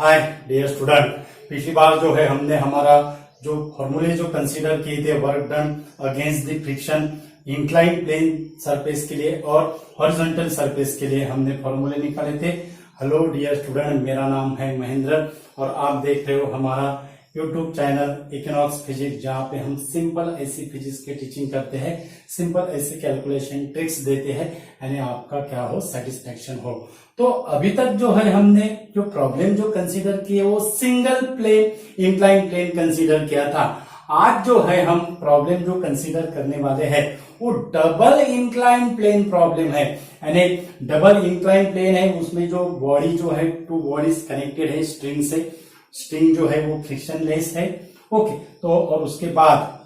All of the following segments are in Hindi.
हाय डियर स्टूडेंट, पिछली बार जो है हमने हमारा जो फॉर्मूले जो कंसीडर किए थे work done against the friction incline plane surface के लिए और हॉरिजॉन्टल सरफेस के लिए हमने फॉर्मूले निकाले थे। हेलो डियर स्टूडेंट, मेरा नाम है महेंद्र और आप देख रहे हो हमारा यूट्यूब चैनल इक्विनॉक्स फिजिक्स, जहाँ पे हम सिंपल ऐसी फिजिक्स की टीचिंग करते हैं, सिंपल ऐसी कैलकुलेशन ट्रिक्स देते हैं, यानी आपका क्या हो, सेटिस्फेक्शन हो। तो अभी तक जो है हमने जो प्रॉब्लम जो कंसीडर किए वो single plane incline plane consider किया था। आज जो है हम प्रॉब्लम जो कंसीडर करने वाले हैं वो डबल इंक्लाइन प्लेन प्रॉब्लम है, यानी डबल इंक्लाइन प्लेन है। उसमें जो बॉडी जो है, टू बॉडीज कनेक्टेड है स्ट्रिंग से, स्ट्रिंग जो है वो फ्रिक्शन लेस है। ओके, तो और उसके बाद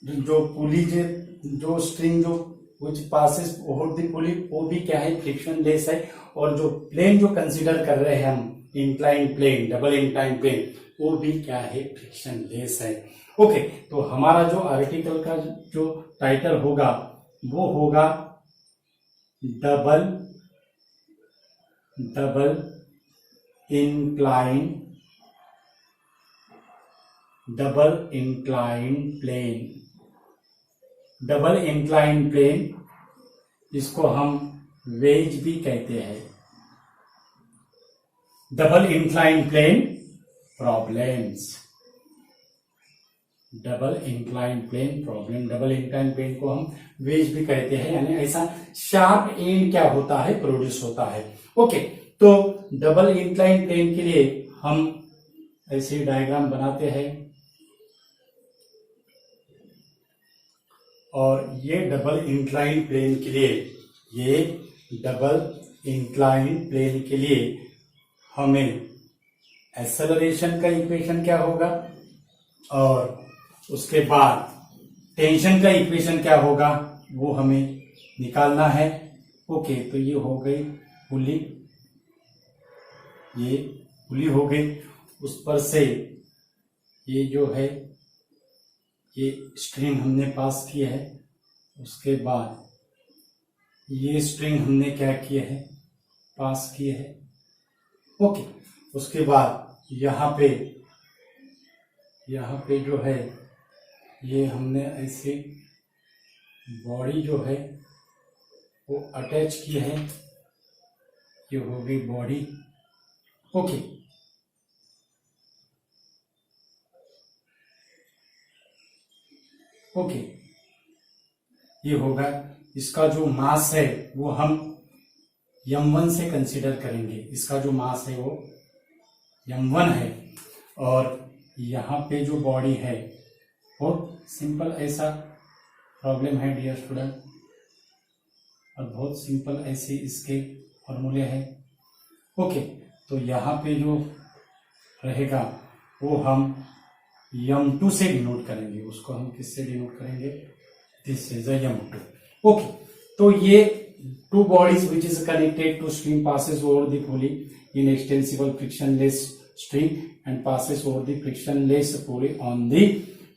जो पुली जो स्ट्रिंग जो which passes over the pulley वो भी क्या है, फ्रिक्शन लेस है। और जो प्लेन जो कंसीडर कर रहे हैं हम incline plane, double incline plane, वो भी क्या है, फ्रिक्शन लेस है। ओके, तो हमारा जो आर्टिकल का जो टाइटल होगा वो होगा double incline plane. Double incline plane, इसको हम वेज भी कहते हैं। Double incline plane problems, double incline plane problem. Double incline plane को हम वेज भी कहते हैं, यानी ऐसा शार्प एंड क्या होता है, प्रोड्यूस होता है। ओके, तो डबल इंक्लाइन प्लेन के लिए हम ऐसे डायग्राम बनाते हैं और ये डबल इंक्लाइन प्लेन के लिए हमें एक्सेलरेशन का इक्वेशन क्या होगा और उसके बाद टेंशन का इक्वेशन क्या होगा वो हमें निकालना है। ओके, तो ये हो गई पुली, ये पुली हो गई। उस पर से ये जो है ये स्ट्रिंग हमने पास किया है, उसके बाद ये स्ट्रिंग हमने क्या किए है, पास किए है। ओके, उसके बाद यहाँ पे जो है ये हमने ऐसे बॉडी जो है वो अटैच की है, ये हो गई बॉडी। ओके, ओके, ये होगा। इसका जो मास है वो हम m1 से कंसीडर करेंगे। इसका जो मास है वो m1 है और यहाँ पे जो बॉडी है, बहुत सिंपल ऐसा प्रॉब्लम है डियर स्टूडेंट, और बहुत सिंपल ऐसे इसके फॉर्मूले हैं। ओके, तो यहाँ पे जो रहेगा वो हम m2 से डिनोट करेंगे। उसको हम किससे डिनोट करेंगे, दिस इज m2। ओके, तो ये two bodies which is connected to string passes over the pulley in extensible frictionless string and passes over the frictionless pulley on the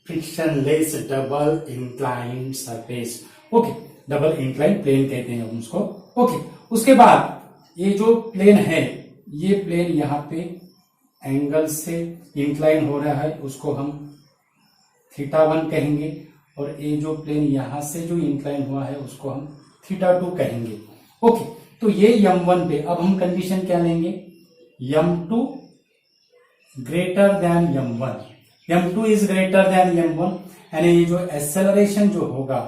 frictionless double inclined surface। Okay, double incline plane कहते हैं हम उसको। ओके, उसके बाद ये जो प्लेन है, ये प्लेन यहाँ पे एंगल से इंक्लाइन हो रहा है, उसको हम θ1 कहेंगे, और ये जो प्लेन यहां से जो इंक्लाइन हुआ है उसको हम θ2 कहेंगे। ओके, तो ये m1 पे अब हम कंडीशन क्या लेंगे, m2 greater than m1, m2 is greater than m1, यानी ये जो एक्सेलरेशन जो होगा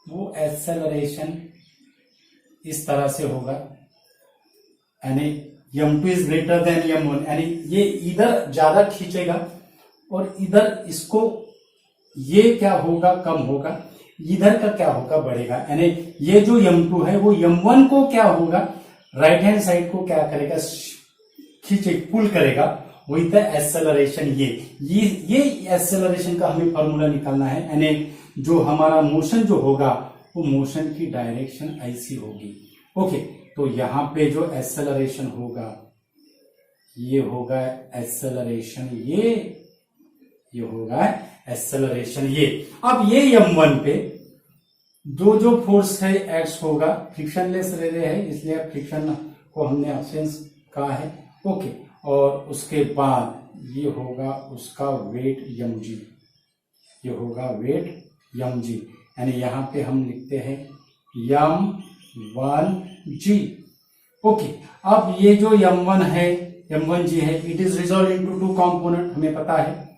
वो एक्सेलरेशन इस तरह से होगा, यानी m2 is greater than m1, यानी ये इधर ज्यादा खींचेगा और इधर इसको ये क्या होगा, कम होगा, इधर का क्या होगा, बढ़ेगा। यानी ये जो m2 है वो m1 को क्या होगा, राइट हैंड साइड को क्या करेगा, खींचे, पुल करेगा विद द एक्सेलरेशन। ये एक्सेलरेशन का हमें फॉर्मूला निकालना है, यानी जो हमारा मोशन जो होगा वो मोशन की डायरेक्शन ऐसी होगी। ओके, तो यहाँ पे जो एक्सेलरेशन होगा ये होगा एक्सेलरेशन, ये होगा एक्सेलरेशन ये। अब ये m1 पे जो फोर्स है एक्स होगा, फ्रिक्शनलेस ले रहे हैं इसलिए फ्रिक्शन को हमने एब्सेंस कहा है। ओके, और उसके बाद ये होगा उसका वेट mg, ये होगा वेट mg, यानी यहाँ पे हम लिखते हैं m1g। ओके, अब ये जो m1 है m1g है, it is resolve into two component, हमें पता है।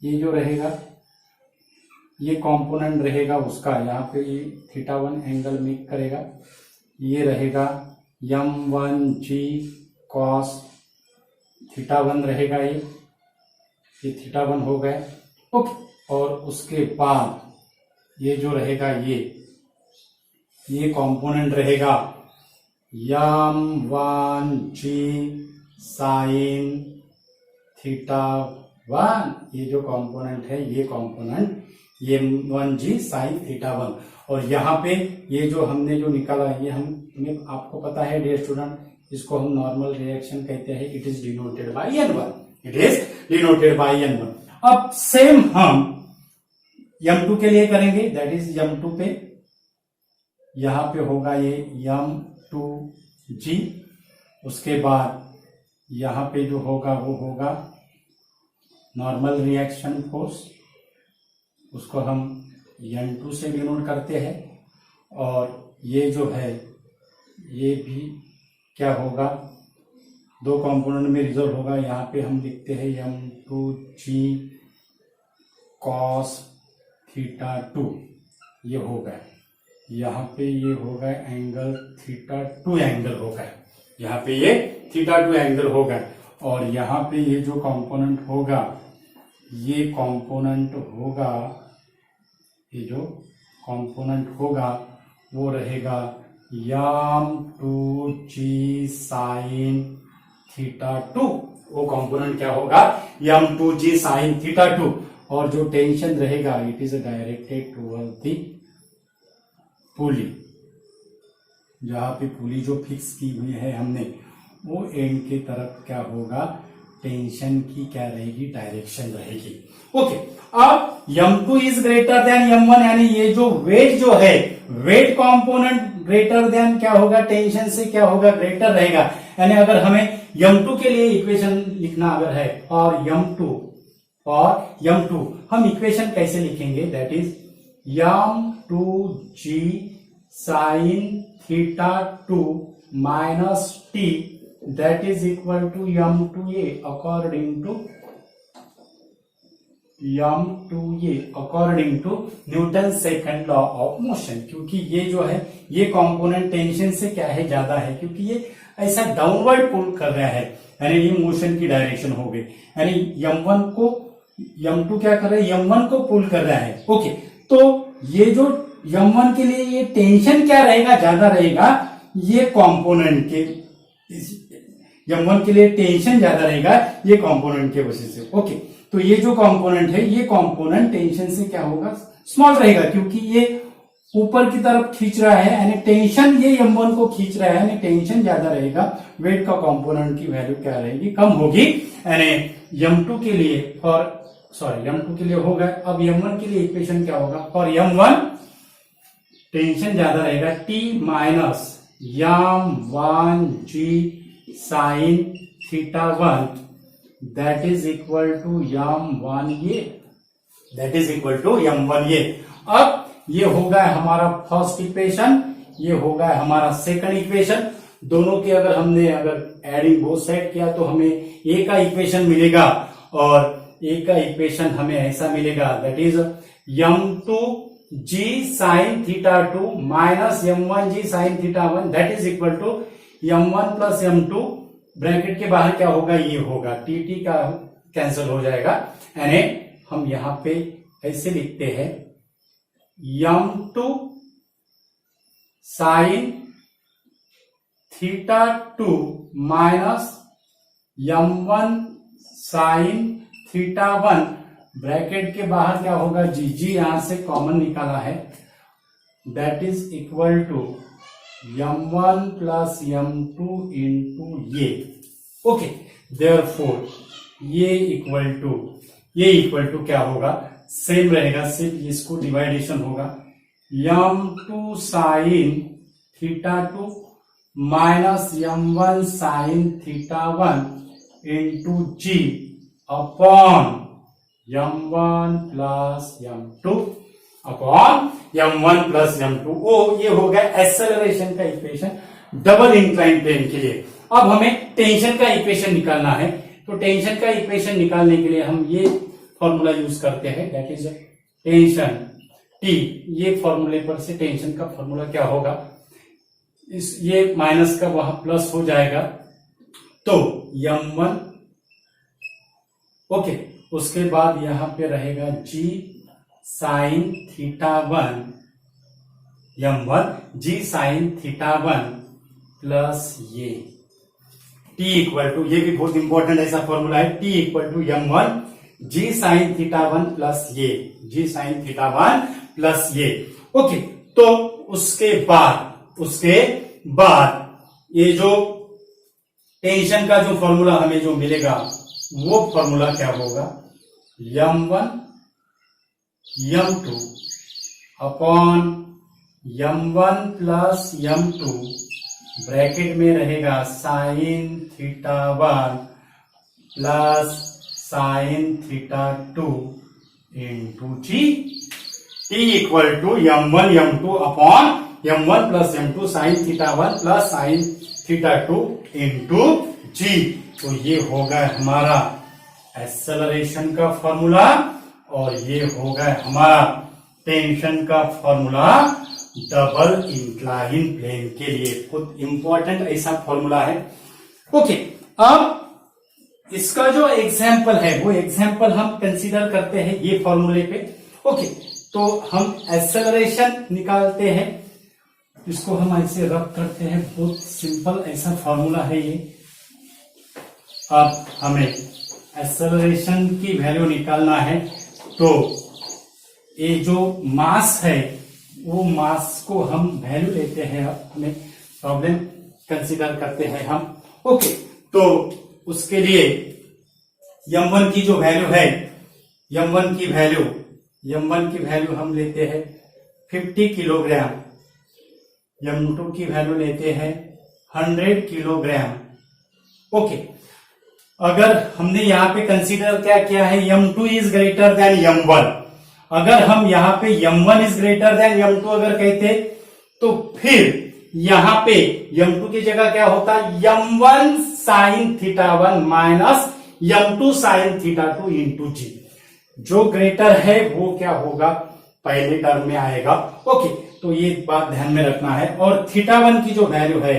ये जो रहेगा ये कंपोनेंट रहेगा उसका, यहाँ पे ये θ1 एंगल मेक करेगा, ये रहेगा m1g cos θ1 रहेगा, ये θ1 हो गए। ओके, और उसके बाद ये जो रहेगा ये कंपोनेंट रहेगा m1g sin θ1, ये जो कंपोनेंट है ये कंपोनेंट m1g sin θ1। और यहाँ पे ये जो हमने जो निकाला ये हमें आपको पता है डियर स्टूडेंट, इसको हम नॉर्मल रिएक्शन कहते हैं। It is denoted by n1, it is denoted by n1। अब सेम हम m2 के लिए करेंगे, दैट इज m2 पे यहां पे होगा ये m2g, उसके बाद यहां पे जो होगा वो होगा नॉर्मल रिएक्शन फोर्स, उसको हम n2 से डिनोट करते हैं। और ये जो है ये भी क्या होगा, दो कंपोनेंट में रिजल्ट होगा, यहाँ पे हम लिखते हैं m2g cos θ2, ये होगा, यहाँ पे ये होगा एंगल θ2 एंगल होगा, यहाँ पे ये θ2 एंगल होगा। और यहाँ पे ये जो कंपोनेंट होगा ये कंपोनेंट होगा, ये जो कंपोनेंट होगा वो रहेगा m2g sin θ2, वो कंपोनेंट क्या होगा m2g sin θ2। और जो टेंशन रहेगा it is directed toward the पुली, जहां पे पुली जो फिक्स की हुई है हमने वो एंड की तरफ क्या होगा, टेंशन की क्या रहेगी, डायरेक्शन रहेगी। ओके, अब m2 is greater than m1, यानी ये जो वेट जो है वेट कंपोनेंट ग्रेटर देन क्या होगा, टेंशन से क्या होगा, ग्रेटर रहेगा। यानी अगर हमें m2 के लिए इक्वेशन लिखना अगर है और m2 हम इक्वेशन कैसे लिखेंगे, that is m2g sin θ2 minus t, that is equal to m2a according to Newton second law of motion. क्योंकि ये जो है ये कंपोनेंट टेंशन से क्या है, ज्यादा है, क्योंकि ये ऐसा डाउनवर्ड पुल कर रहा है, यानी ये मोशन की डायरेक्शन हो गई, यानी m2 क्या कर रहा है, m1 को पुल कर रहा है। ओके, तो ये जो m1 के लिए ये टेंशन क्या रहेगा, ज्यादा रहेगा, ये कंपोनेंट के m1 के लिए टेंशन ज्यादा रहेगा ये कंपोनेंट के वजह से। ओके, तो ये जो कंपोनेंट है ये कंपोनेंट टेंशन से क्या होगा, स्मॉल रहेगा, क्योंकि ये ऊपर की तरफ खींच रहा है, यानी टेंशन ये m1 को खींच रहा है, यानी टेंशन ज्यादा रहेगा, वेट का कंपोनेंट की वैल्यू क्या रहेगी, कम होगी। यानी m2 के लिए m2 के लिए होगा। अब m1 के लिए इक्वेशन क्या होगा, फॉर m1 टेंशन ज्यादा रहेगा, t minus m1g sin θ1, that is equal to m1a, that is equal to m1a। अब ये होगा हमारा फर्स्ट इक्वेशन, ये होगा हमारा सेकंड इक्वेशन। दोनों के अगर एडिंग बोथ साइड किया तो हमें ए का इक्वेशन मिलेगा, और ए का इक्वेशन हमें ऐसा मिलेगा, that is m2g sin θ2 minus m1g sin θ1, that is equal to m1 plus m2, bracket के बाहर क्या होगा, ये होगा, टी का कैंसिल हो जाएगा, यानी हम यहां पे ऐसे लिखते हैं m2 sin θ2 minus m1 sin θ1, bracket के बाहर क्या होगा, जी यहां से कॉमन निकाला है, that is equal to m1 plus m2 into ये। ओके, देयरफॉर ये इक्वल टू क्या होगा, सेम रहेगा, सिर्फ इसको डिवाइडेशन होगा, m2 sin θ2 minus m1 sin θ1, into g upon m1 plus m2 upon m1 plus m2। ओ ये हो गया एक्सेलरेशन का इक्वेशन डबल इंक्लाइन प्लेन के लिए। अब हमें टेंशन का इक्वेशन निकालना है, तो टेंशन का इक्वेशन निकालने के लिए हम ये फॉर्मूला यूज करते हैं, दैट इज टेंशन टी। ये फॉर्मूले पर से टेंशन का फॉर्मूला क्या होगा, इस ये माइनस का वहां प्लस हो जाएगा, तो m1 ओके। उसके बाद यहां पे रहेगा g sine theta 1 m1 g sine theta 1 plus ये t इक्वल टू, ये भी बहुत इंपॉर्टेंट ऐसा फॉर्मूला है, t equal to m1 g sine theta 1 plus ये g साइन थीटा 1 प्लस ये ओके। तो उसके बाद ये जो टेंशन का जो फॉर्मूला हमें जो मिलेगा वो फॉर्मूला क्या होगा, m1 m2 upon m1 plus m2 bracket में रहेगा sine theta 1 plus sine theta 2 into g. T equal to m1 m2 upon m1 plus m2 sine theta 1 plus sine theta 2 into g. तो ये होगा हमारा एक्सेलरेशन का फॉर्मूला और ये होगा हमारा टेंशन का फॉर्मूला डबल इंक्लाइन प्लेन के लिए। खुद इंपॉर्टेंट ऐसा फॉर्मूला है ओके। अब इसका जो एग्जाम्पल है वो एग्जाम्पल हम कंसीडर करते हैं ये फॉर्मूले पे ओके। तो हम एक्सेलरेशन निकालते हैं, इसको हम ऐसे रब करते हैं, बहुत सिंपल ऐसा फॉर्मूला है ये। अब हमें एक्सेलरेशन की वैल्यू निकालना है, तो ये जो मास है वो मास को हम वैल्यू लेते हैं, हमें प्रॉब्लम कंसीडर करते हैं हम ओके। तो उसके लिए m1 की जो वैल्यू है, m1 की वैल्यू हम लेते हैं 50 किलोग्राम, m2 की वैल्यू लेते हैं 100 किलोग्राम ओके। अगर हमने यहाँ पे कंसीडर क्या किया है, m2 is greater than m1, अगर हम यहाँ पे m1 is greater than m2 अगर कहते तो फिर यहाँ पे m2 की जगह क्या होता, m1 sine theta 1 minus m2 sign theta 2 into g. जो ग्रेटर है वो क्या होगा, पहले टर्म में आएगा ओके। तो ये बात ध्यान में रखना है। और थीटा 1 की जो वैल्यू है,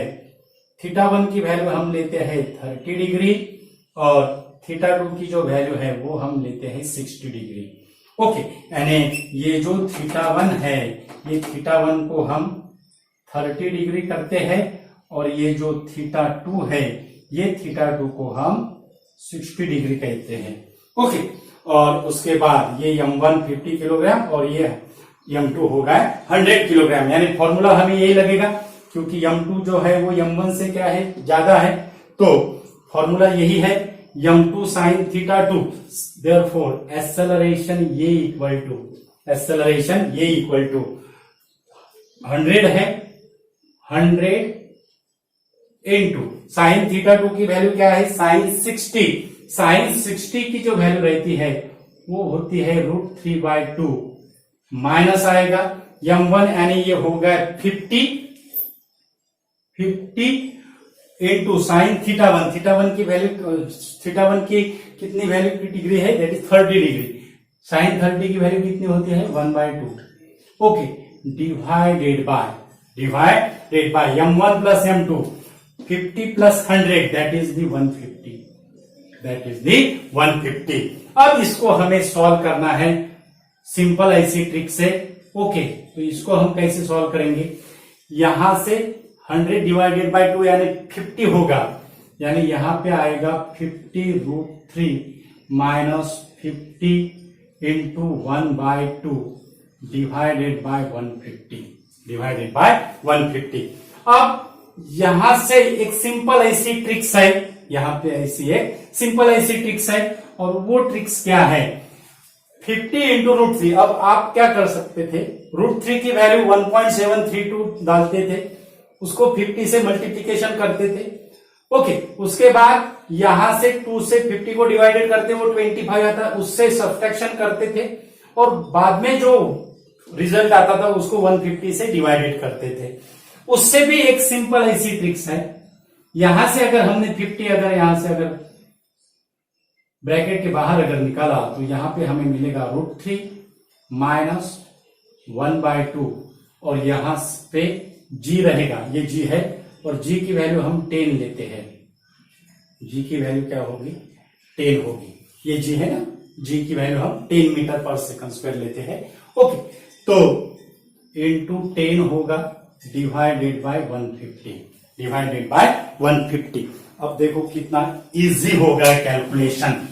थीटा 1 की वैल्यू हम लेते हैं 30 डिग्री और थीटा 2 की जो वैल्यू है वो हम लेते हैं 60 डिग्री ओके। यानी ये जो थीटा 1 है, ये थीटा 1 को हम 30 डिग्री करते हैं और ये जो थीटा 2 है, ये थीटा 2 को हम 60 डिग्री कहते हैं ओके। और उसके बाद ये m1 50 किलोग्राम और ये m2 होगा 100 किलोग्राम। यानी फॉर्मूला हमें यही लगेगा क्योंकि m2 जो है वो m1 से क्या है, ज्यादा है, तो फॉर्मूला यही है m2 sign theta 2। Therefore acceleration ये इक्वल टू 100 है, 100 इंटू साइन थीटा 2 की वैल्यू क्या है, साइन 60। साइन 60 की जो वैल्यू रहती है वो होती है √3/2 माइनस आएगा m1 यानी ये होगा 50 इंटू साइन थीटा 1 की वैल्यू, थीटा 1 की कितनी वैल्यू की डिग्री है, दैट इज 30 डिग्री। साइन 30 की वैल्यू कितनी होती है, 1/2 okay. Divided by m1 plus m2 50 plus 100 that is the 150। अब इसको हमें सॉल्व करना है सिंपल ऐसी ट्रिक से ओके। तो इसको हम कैसे सॉल्व करेंगे, यहां से 100 डिवाइडेड बाय 2 यानी 50 होगा, यानी यहां पे आएगा 50√3 माइनस 50 इंटू 1/2 डिवाइडेड बाय 150। अब यहां से एक सिंपल ऐसी ट्रिक्स है, यहां पे ऐसी एक सिंपल ऐसी ट्रिक्स है, और वो ट्रिक्स क्या है, 50 इंटू √3। अब आप क्या कर सकते थे, √3 की वैल्यू 1.732 डालते थे, उसको 50 से मल्टीप्लीकेशन करते थे, ओके, उसके बाद यहां से 2 से 50 को डिवाइडेड करते वो 25 आता है, उससे सब्ट्रैक्शन करते थे और बाद में जो रिजल्ट आता था उसको 150 से डिवाइडेड करते थे। उससे भी एक सिंपल ऐसी ट्रिक्स है, यहां से अगर हमने 50 अगर यहां से अगर ब्रैकेट के बाहर अगर निकाला तो यहां पे हमें मिलेगा √3 माइनस 1/2 और यहां पे g रहेगा, ये g है और g की वैल्यू हम 10 लेते हैं। g की वैल्यू क्या होगी? 10 होगी। ये g है ना, g की वैल्यू हम 10 मीटर पर सेकंड स्क्वायर लेते हैं। ओके, तो इंटू 10 होगा डिवाइडेड बाय 150, डिवाइडेड बाय 150। अब देखो कितना इजी हो गया कैलकुलेशन।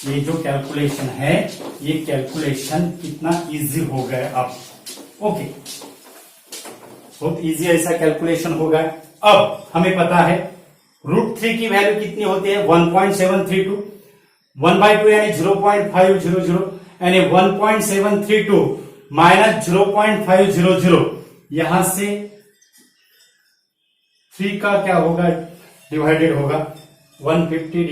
ये जो कैलकुलेशन है, ये कैलकुलेशन कितना इजी हो गया अब। ओके, बहुत इजी ऐसा कैलकुलेशन हो गया। अब हमें पता है √3 की वैल्यू कितनी होती है? 1.732, 1/2 यानी 0.500 यानी 1.732 माइनस 0.500, यहां से 3 का क्या होगा? डिवाइडेड होगा 50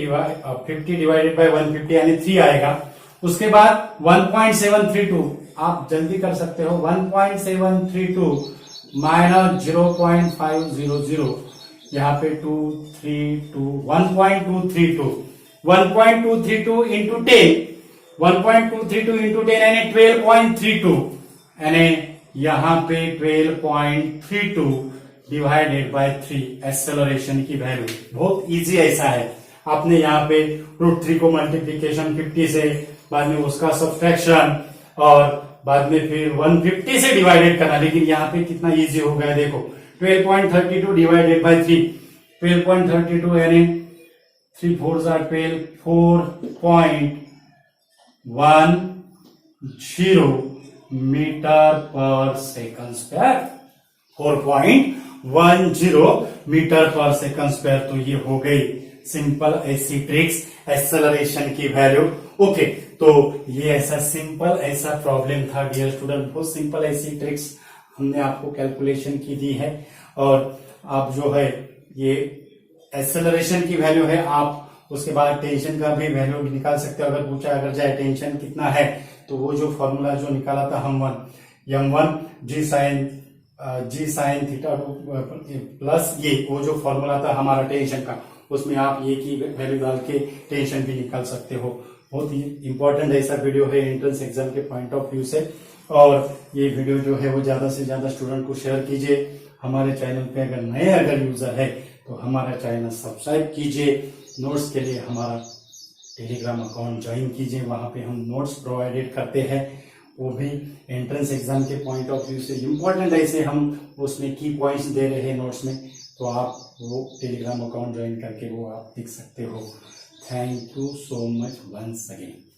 डिवाइडेड बाय 150 यानी 3 आएगा। उसके बाद 1.732 आप जल्दी कर सकते हो, 1.732 माइनस 0.500, यहाँ पे 1.232 इंटू 10, 1.232 इंटू 10 यानी 12.32 यानी यहाँ पे 12.32 डिवाइडेड बाय 3 एक्सेलरेशन की वैल्यू। बहुत इजी ऐसा है, आपने यहाँ पे √3 को मल्टीप्लीकेशन 50 से, बाद में उसका सब्ट्रैक्शन और बाद में फिर 150 से डिवाइडेड करना, लेकिन यहाँ पे कितना इजी हो गया देखो, 12.32 डिवाइडेड बाय 3, 12.32 यानी 3 4 12, 4.10 मीटर पर सेकंड स्क्वायर, 4.10 मीटर पर सेकंड स्क्वायर। तो ये हो गई सिंपल ऐसी ट्रिक्स एक्सेलरेशन की वैल्यू। ओके, तो ये ऐसा सिंपल ऐसा प्रॉब्लम था डियर स्टूडेंट, बहुत सिंपल ऐसी ट्रिक्स हमने आपको कैलकुलेशन की दी है। और आप जो है ये एक्सेलरेशन की वैल्यू है, आप उसके बाद टेंशन का भी वैल्यू निकाल सकते हो। अगर पूछा अगर जाए टेंशन कितना है, तो वो जो फॉर्मूला जो निकाला था हम m1 g sin theta plus ये वो जो फॉर्मूला था हमारा टेंशन का, उसमें आप ये की वैल्यू डाल के टेंशन भी निकाल सकते हो। बहुत ही इंपॉर्टेंट ऐसा वीडियो है एंट्रेंस एग्जाम के पॉइंट ऑफ व्यू से। और ये वीडियो जो है वो ज्यादा से ज्यादा स्टूडेंट को शेयर कीजिए। हमारे चैनल पे अगर नए अगर यूजर है तो हमारा चैनल सब्सक्राइब कीजिए। नोट्स के लिए हमारा टेलीग्राम अकाउंट ज्वाइन कीजिए, वहां पे हम नोट्स प्रोवाइडेड करते हैं, वो भी एंट्रेंस एग्जाम के पॉइंट ऑफ व्यू से इम्पोर्टेंट ऐसे हम उसमें की पॉइंट्स दे रहे हैं नोट्स में, तो आप वो टेलीग्राम अकाउंट ज्वाइन करके वो आप देख सकते हो। Thank you so much once again.